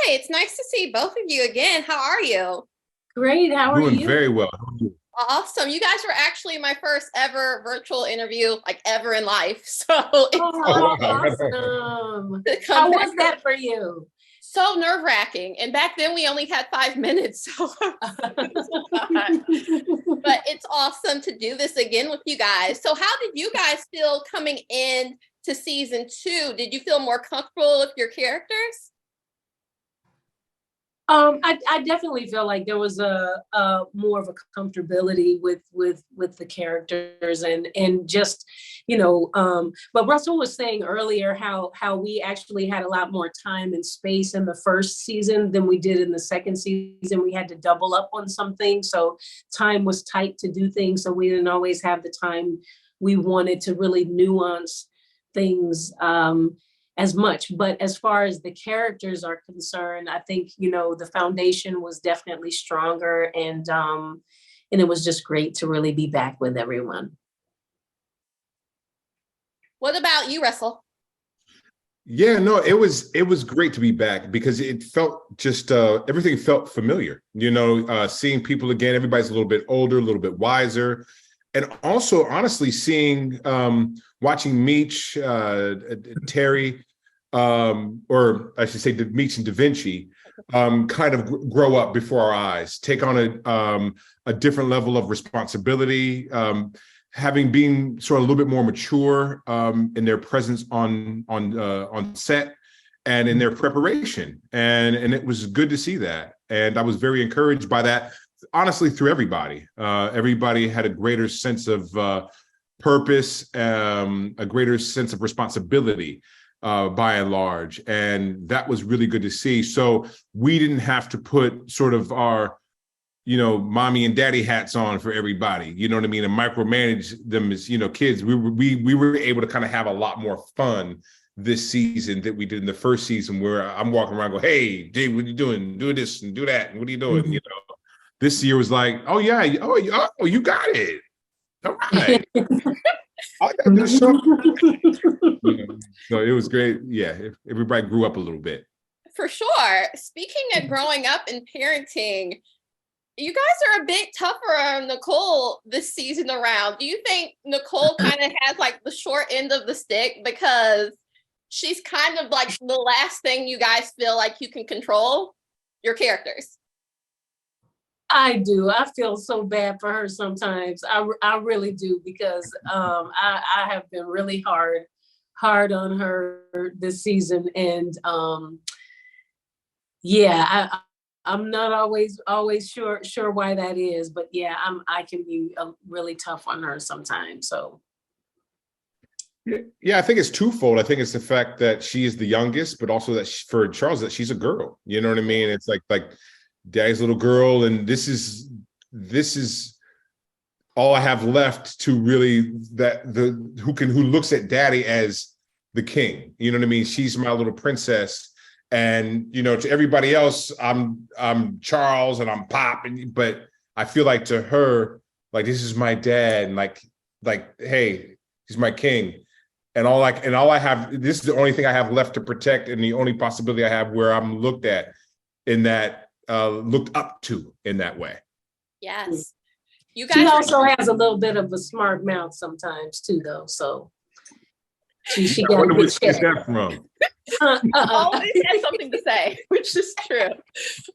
Hi, it's nice to see both of you again. How are you? Great. How are Doing you? very well. How are you? Awesome. You guys were actually my first ever virtual interview, like ever in life. So it's Oh, Oh, wow. awesome. to How come back. was that for you? So nerve-wracking. And back then we only had 5 minutes. So but it's awesome to do this again with you guys. So how did you guys feel coming in to season 2? Did you feel more comfortable with your characters? I definitely feel like there was a more of a comfortability with the characters and just, but Russell was saying earlier how we actually had a lot more time and space in the first season than we did in the second season. We had to double up on some things, so time was tight to do things, so we didn't always have the time we wanted to really nuance things as much. But as far as the characters are concerned, I think, the foundation was definitely stronger, and it was just great to really be back with everyone. What about you, Russell? Yeah, no, it was great to be back because it felt just everything felt familiar. Seeing people again, everybody's a little bit older, a little bit wiser. And also, honestly, watching Meech, Terry, or I should say Meech and Da Vinci, kind of grow up before our eyes, take on a different level of responsibility, having been sort of a little bit more mature in their presence on set and in their preparation, and it was good to see that, and I was very encouraged by that. Honestly, through everybody, everybody had a greater sense of purpose, a greater sense of responsibility, by and large, and that was really good to see. So we didn't have to put sort of our, mommy and daddy hats on for everybody, you know what I mean, and micromanage them as, kids. We were able to kind of have a lot more fun this season that we did in the first season, where I'm walking around, go, "Hey, Dave, what are you doing? Do this and do that. And what are you doing?" Mm-hmm. This year was like, "Oh yeah, oh, you got it. All right." I got this show. So it was great. Yeah, everybody grew up a little bit. For sure. Speaking of growing up and parenting, you guys are a bit tougher on Nicole this season around. Do you think Nicole kind of has like the short end of the stick because she's kind of like the last thing you guys feel like you can control your characters? I do. I feel so bad for her sometimes. I really do, because I have been really hard on her this season, and yeah, I'm not always sure why that is, but yeah, I can be really tough on her sometimes. So yeah, I think it's twofold. I think it's the fact that she is the youngest, but also that for Charles, that she's a girl. You know what I mean? It's like daddy's little girl, and this is all I have left to really who looks at daddy as the king. You know what I mean? She's my little princess, and to everybody else, I'm Charles and I'm Pop, but I feel like to her, like, this is my dad, and like hey, he's my king, and all I have, this is the only thing I have left to protect, and the only possibility I have where I'm looked at in that. Looked up to in that way. Yes. You she guys also has a little bit of a smart mouth sometimes too, though. So she got Where a good is check. that from? Always has something to say, which is true.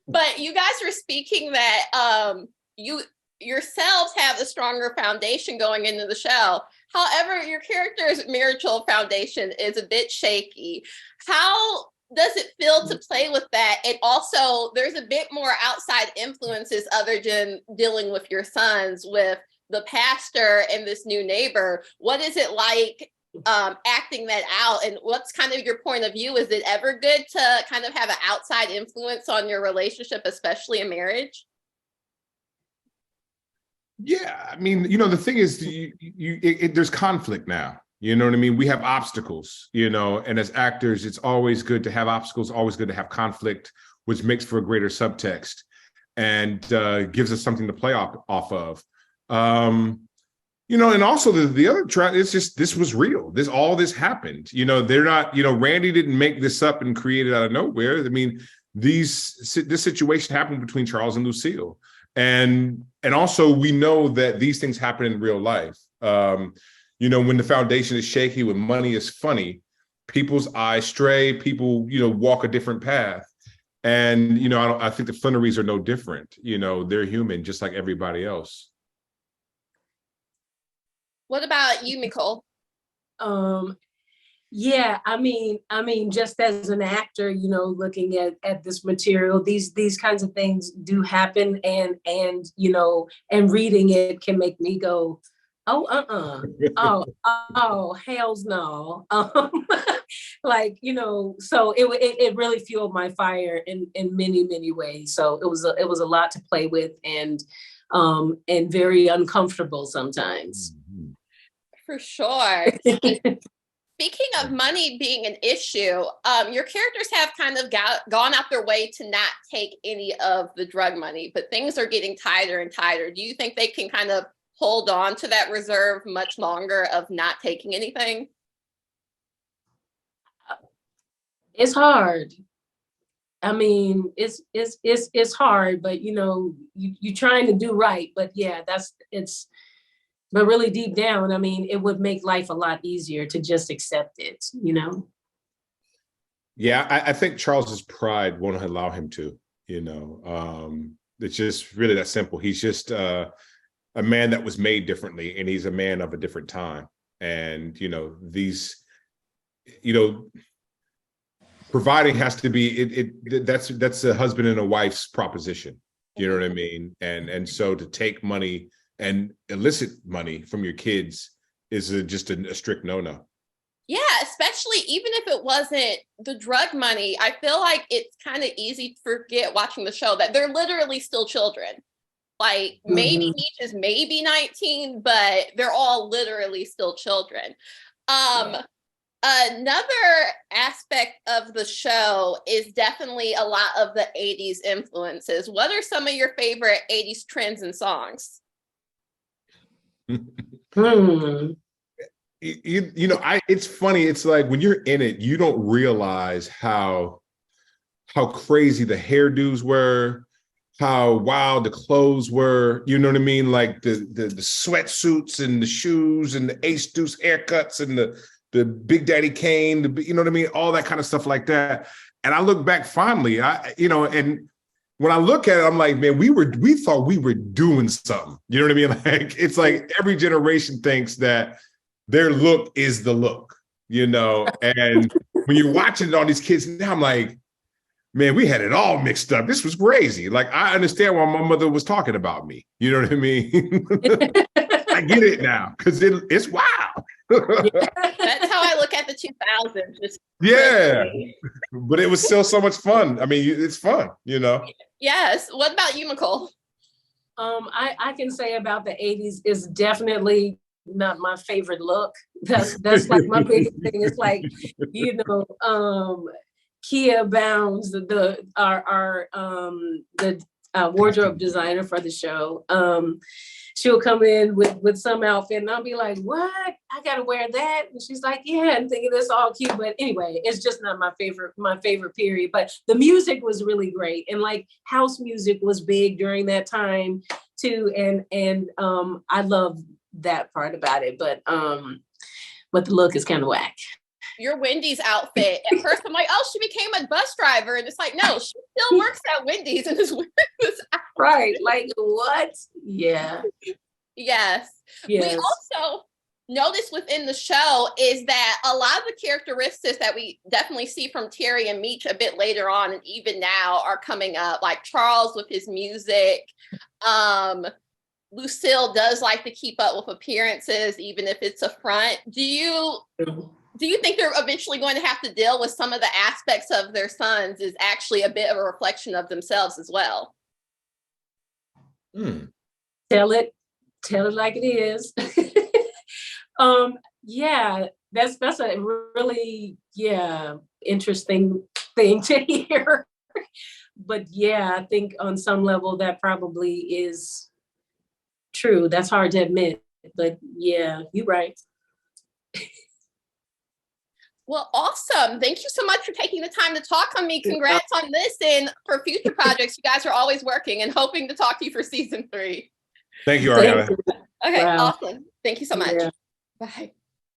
But you guys were speaking that you yourselves have a stronger foundation going into the show. However, your character's marital foundation is a bit shaky. How does it feel to play with that? And also, there's a bit more outside influences other than dealing with your sons, with the pastor and this new neighbor. What is it like acting that out? And what's kind of your point of view? Is it ever good to kind of have an outside influence on your relationship, especially in marriage? Yeah, I mean, the thing is, there's conflict now. You know what I mean? We have obstacles, and as actors, it's always good to have obstacles, always good to have conflict, which makes for a greater subtext and gives us something to play off of. And also the other track, it's just, this was real. All this happened. They're not, Randy didn't make this up and create it out of nowhere. I mean, this situation happened between Charles and Lucille. And also we know that these things happen in real life. You know, when the foundation is shaky, when money is funny, people's eyes stray, people, you know, walk a different path. And, you know, I think the Flenorys are no different. You know, they're human just like everybody else. What about you, Nicole? Yeah, I mean, just as an actor, you know, looking at this material, these kinds of things do happen, and you know, and reading it can make me go, oh, oh, hells no. Like, you know, so it really fueled my fire in many ways. So it was a lot to play with, and very uncomfortable sometimes. For sure. Speaking of money being an issue, your characters have kind of gone out their way to not take any of the drug money, but things are getting tighter and tighter. Do you think they can kind of hold on to that reserve much longer of not taking anything? It's hard. I mean, it's hard, but you know, you're trying to do right. But yeah, but really deep down, I mean, it would make life a lot easier to just accept it, you know? Yeah, I think Charles's pride won't allow him to, you know. It's just really that simple. He's just a man that was made differently, and he's a man of a different time. And, you know, providing has to be, that's a husband and a wife's proposition. You know what I mean? And so to take money and illicit money from your kids is just a strict no-no. Yeah, especially even if it wasn't the drug money, I feel like it's kind of easy to forget watching the show that they're literally still children. Like maybe Meech is maybe 19, but they're all literally still children. Another aspect of the show is definitely a lot of the 80s influences. What are some of your favorite 80s trends and songs? You know, it's funny. It's like when you're in it, you don't realize how crazy the hairdos were, how wild the clothes were. You know what I mean? Like the sweatsuits and the shoes and the Ace Deuce haircuts and the Big Daddy Kane, you know what I mean? All that kind of stuff like that. And I look back fondly, and when I look at it, I'm like, man, we thought we were doing something. You know what I mean? Like, it's like every generation thinks that their look is the look, you know? And when you're watching all these kids now, I'm like, man, we had it all mixed up. This was crazy. Like, I understand why my mother was talking about me. You know what I mean? I get it now, because it's wow. That's how I look at the 2000s. Yeah, but it was still so much fun. I mean, it's fun, you know? Yes. What about you, Nicole? I can say about the 80s is definitely not my favorite look. That's like my biggest thing. It's like, you know, Kia Bounds, our wardrobe designer for the show. She'll come in with some outfit, and I'll be like, "What? I gotta wear that?" And she's like, "Yeah," and thinking that's all cute. But anyway, it's just not my favorite period. But the music was really great, and like house music was big during that time too. And I love that part about it. But the look is kind of whack. Your Wendy's outfit. At first, I'm like, oh, she became a bus driver. And it's like, no, she still works at Wendy's and is wearing this outfit. Right. Like, what? Yeah. Yes. We also notice within the show is that a lot of the characteristics that we definitely see from Terry and Meech a bit later on and even now are coming up, like Charles with his music. Lucille does like to keep up with appearances, even if it's a front. Do you think they're eventually going to have to deal with some of the aspects of their sons is actually a bit of a reflection of themselves as well? Tell it like it is. Yeah, that's a really, interesting thing to hear. But yeah, I think on some level that probably is true. That's hard to admit, but yeah, you're right. Well, awesome. Thank you so much for taking the time to talk on me. Congrats on this, and for future projects. You guys are always working, and hoping to talk to you for season 3. Thank you, Ariana. Okay, Wow. awesome. Thank you so much. Yeah. Bye.